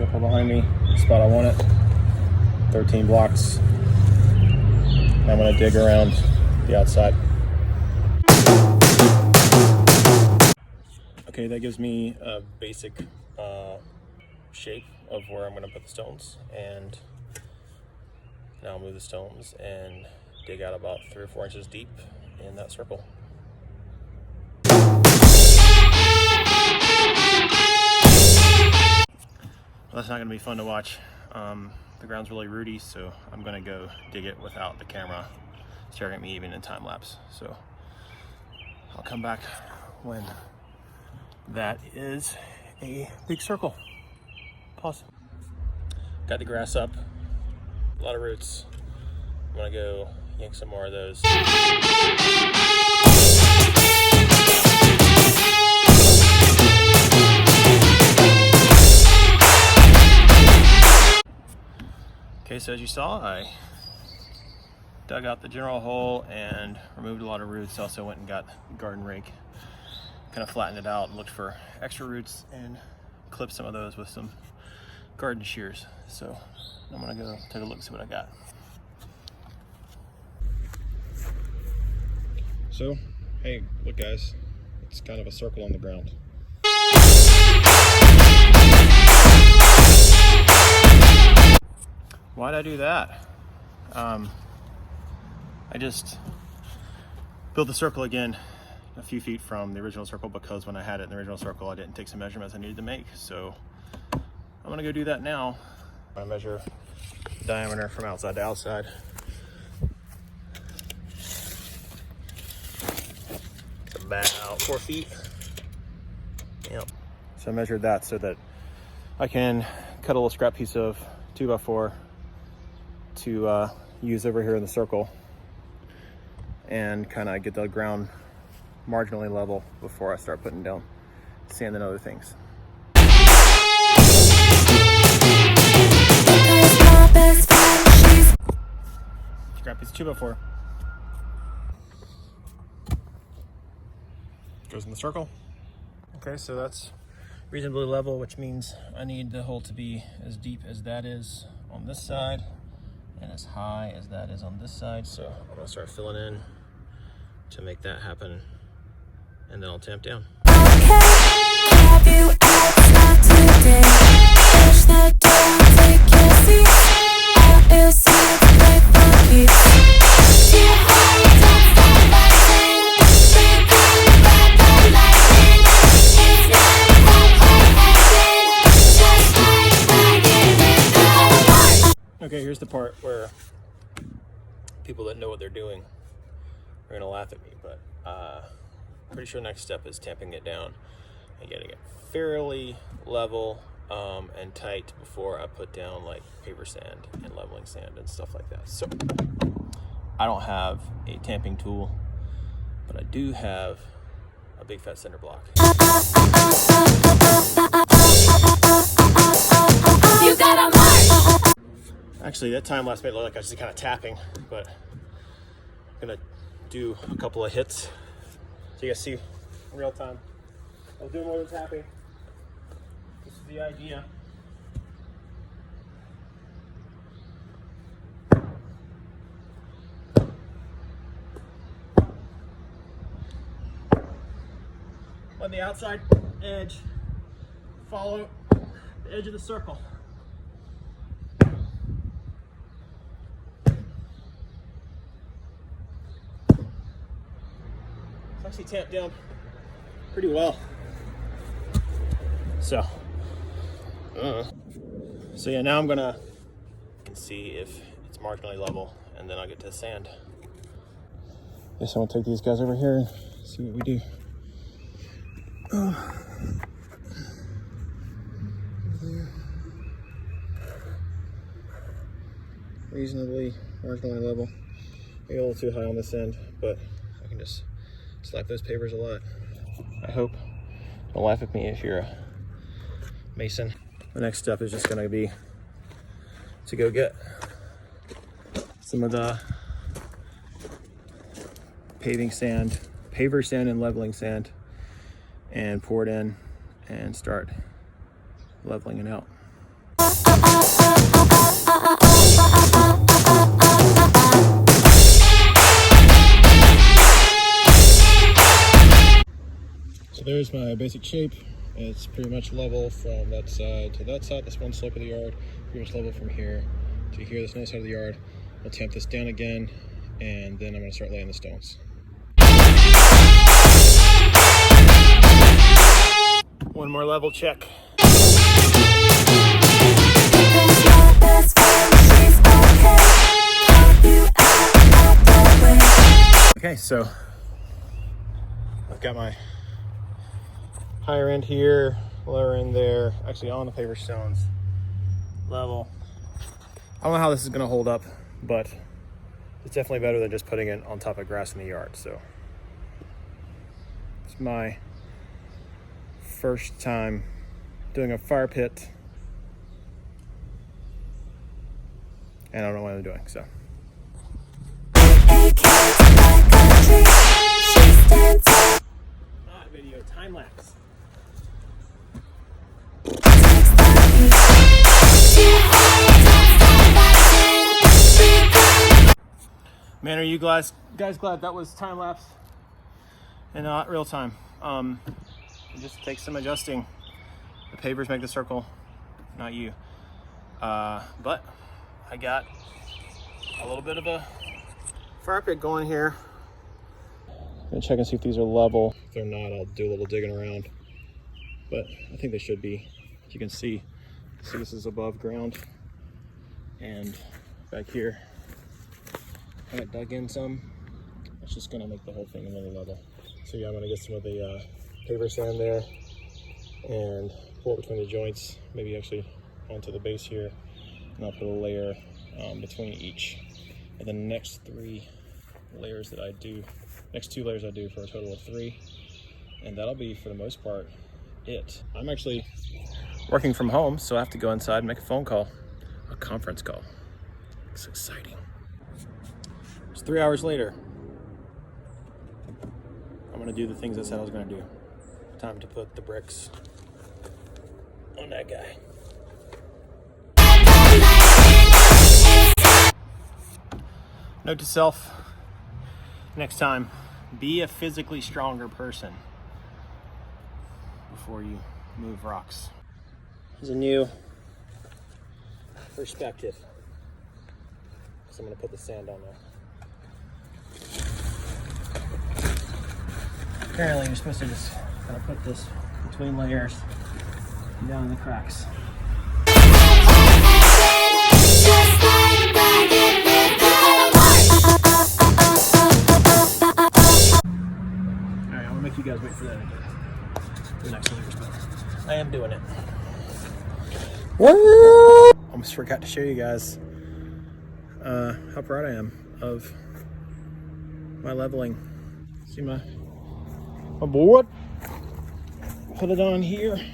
circle behind me, spot I want it. 13 blocks. I'm gonna dig around the outside. Okay, that gives me a basic shape of where I'm gonna put the stones, and now I'll move the stones and dig out about 3 or 4 inches deep in that circle. Well, that's not gonna be fun to watch. The ground's really rooty, so I'm gonna go dig it without the camera staring at me even in time lapse. So I'll come back when that is a big circle. Pause. Got the grass up, a lot of roots. I'm gonna go yank some more of those. Okay, so as you saw, I dug out the general hole and removed a lot of roots. Also went and got a garden rake, kind of flattened it out and looked for extra roots and clipped some of those with some garden shears. So I'm gonna go take a look and see what I got. So, hey, look guys, it's kind of a circle on the ground. Why'd I do that? I just built the circle again a few feet from the original circle because when I had it in the original circle, I didn't take some measurements I needed to make. So I'm gonna go do that now. I'm gonna measure the diameter from outside to outside. It's about 4 feet. Yep. So I measured that so that I can cut a little scrap piece of 2x4 to use over here in the circle and kind of get the ground marginally level before I start putting down sand and other things. Scrap piece 2x4 goes in the circle. Okay, so that's reasonably level, which means I need the hole to be as deep as that is on this side and as high as that is on this side. So I'm gonna start filling in to make that happen, and then I'll tamp down. Okay, here's the part where people that know what they're doing are gonna laugh at me, but pretty sure next step is tamping it down and getting it fairly level and tight before I put down like paver sand and leveling sand and stuff like that. So I don't have a tamping tool, but I do have a big fat cinder block. You got a march. Actually, that time lapse made it look like I was just kind of tapping, but I'm gonna do a couple of hits so you guys see in real time. I was doing more than tapping. This is the idea. Let the outside edge follow the edge of the circle. Actually tamped down pretty well. So yeah, now I'm gonna see if it's marginally level, and then I'll get to the sand. Guess I'm gonna take these guys over here and see what we do. Reasonably marginally level. Maybe a little too high on this end, but I can just slap those pavers a lot. I hope. Don't laugh at me if you're a mason. The next step is just gonna be to go get some of the paving sand, paver sand and leveling sand, and pour it in and start leveling it out. there's my basic shape. It's pretty much level from that side to that side. This one slope of the yard, pretty much level from here to here, this nice side of the yard. I'll tamp this down again, and then I'm going to start laying the stones. One more level check. Okay, so I've got my higher end here, lower end there, actually on the paver stones, level. I don't know how this is going to hold up, but it's definitely better than just putting it on top of grass in the yard. So it's my first time doing a fire pit, and I don't know what I'm doing, so. Not video, time lapse. Man, are you guys glad that was time lapse and not real time? It just takes some adjusting. The pavers make the circle, not you. But I got a little bit of a fire pit going here. I'm gonna check and see if these are level. If they're not, I'll do a little digging around. But I think they should be. As you can see this is above ground. And back here, I got dug in some. It's just gonna make the whole thing another level. So yeah, I'm gonna get some of the paver sand there and pour it between the joints, maybe actually onto the base here, and I'll put a layer between each. And then the next two layers I do for a total of 3, and that'll be, for the most part, it. I'm actually working from home, so I have to go inside and make a phone call, a conference call. It's exciting. It's 3 hours later. I'm gonna do the things I said I was gonna do. Time to put the bricks on that guy. Note to self, next time, be a physically stronger person before you move rocks. There's a new perspective. So I'm gonna put the sand on there. Apparently you're supposed to just kind of put this between layers and down in the cracks. Alright, I'm gonna make you guys wait for that again. The next layer's better. I am doing it. What? Almost forgot to show you guys how proud I am of my leveling. See my board? Put it on here. See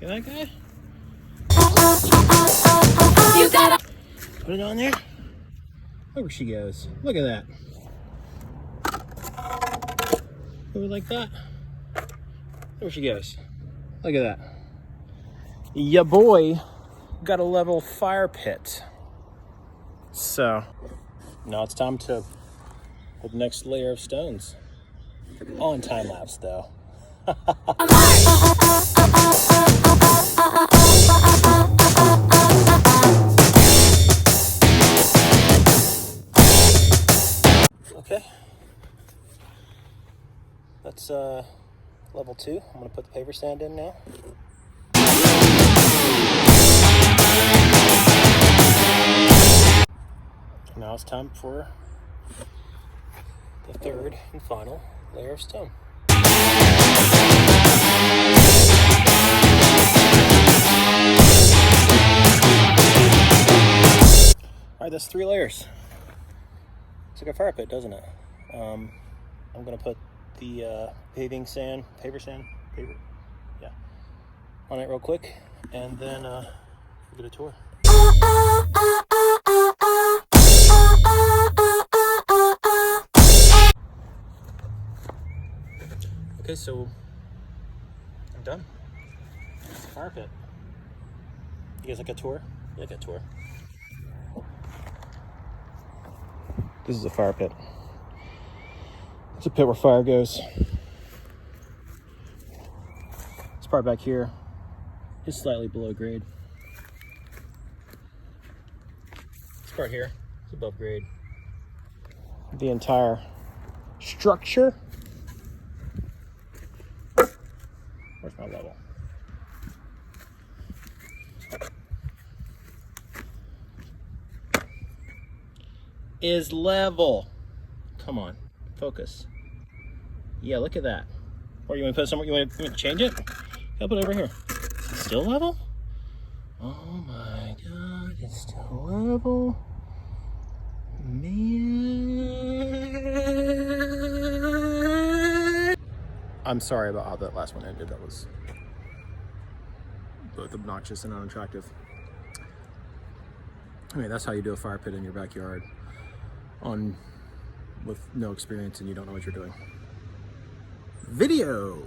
that guy? You got it. Put it on there. Look where she goes. Look at that. Look like that. Look where she goes. Look at that. Ya boy got a level fire pit. So now it's time to put the next layer of stones. On time lapse though. Okay. That's level 2. I'm gonna put the paver sand in now. Now it's time for the third and final layer of stone. Alright, that's 3 layers. It's like a fire pit, doesn't it? I'm gonna put the paver sand, yeah, on it real quick, and then we'll get a tour. Okay, so I'm done. It's a fire pit. You guys like a tour? You like a tour? This is a fire pit. It's a pit where fire goes. part back here is slightly below grade. This part here is above grade. The entire structure. Where's my level? Is level. Come on, focus. Yeah, look at that. Or you want to put it somewhere? You want to change it? I'll put it over here. Still level? Oh my God, it's still level. Man. I'm sorry about how that last one ended. That was both obnoxious and unattractive. I mean, that's how you do a fire pit in your backyard with no experience and you don't know what you're doing. Video.